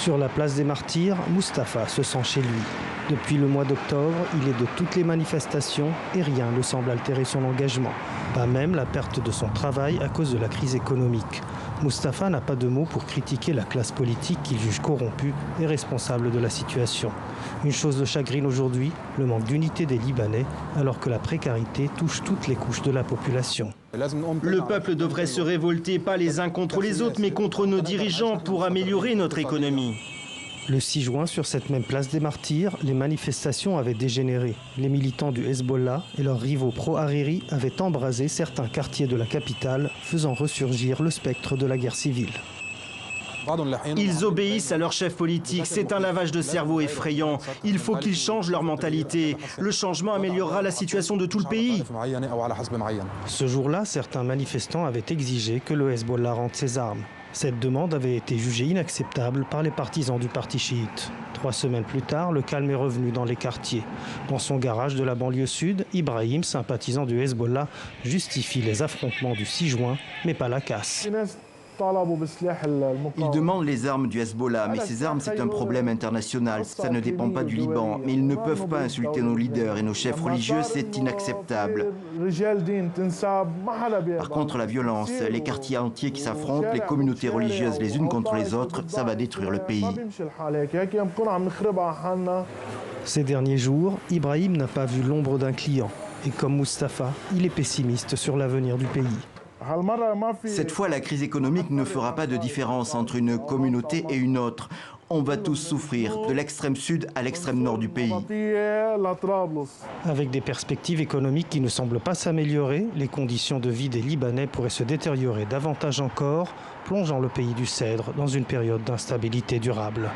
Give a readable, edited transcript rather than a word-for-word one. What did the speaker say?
Sur la place des Martyrs, Mustapha se sent chez lui. Depuis le mois d'octobre, il est de toutes les manifestations et rien ne semble altérer son engagement. Pas même la perte de son travail à cause de la crise économique. Mustapha n'a pas de mots pour critiquer la classe politique qu'il juge corrompue et responsable de la situation. Une chose le chagrine aujourd'hui, le manque d'unité des Libanais, alors que la précarité touche toutes les couches de la population. Le peuple devrait se révolter, pas les uns contre les autres, mais contre nos dirigeants pour améliorer notre économie. Le 6 juin, sur cette même place des Martyrs, les manifestations avaient dégénéré. Les militants du Hezbollah et leurs rivaux pro-Hariri avaient embrasé certains quartiers de la capitale, faisant ressurgir le spectre de la guerre civile. Ils obéissent à leur chef politique. C'est un lavage de cerveau effrayant. Il faut qu'ils changent leur mentalité. Le changement améliorera la situation de tout le pays. Ce jour-là, certains manifestants avaient exigé que le Hezbollah rende ses armes. Cette demande avait été jugée inacceptable par les partisans du parti chiite. 3 semaines plus tard, le calme est revenu dans les quartiers. Dans son garage de la banlieue sud, Ibrahim, sympathisant du Hezbollah, justifie les affrontements du 6 juin, mais pas la casse. Ils demandent les armes du Hezbollah, mais ces armes, c'est un problème international. Ça ne dépend pas du Liban. Mais ils ne peuvent pas insulter nos leaders et nos chefs religieux, c'est inacceptable. Par contre, la violence, les quartiers entiers qui s'affrontent, les communautés religieuses les unes contre les autres, ça va détruire le pays. Ces derniers jours, Ibrahim n'a pas vu l'ombre d'un client. Et comme Mustapha, il est pessimiste sur l'avenir du pays. Cette fois, la crise économique ne fera pas de différence entre une communauté et une autre. On va tous souffrir, de l'extrême sud à l'extrême nord du pays. Avec des perspectives économiques qui ne semblent pas s'améliorer, les conditions de vie des Libanais pourraient se détériorer davantage encore, plongeant le pays du Cèdre dans une période d'instabilité durable.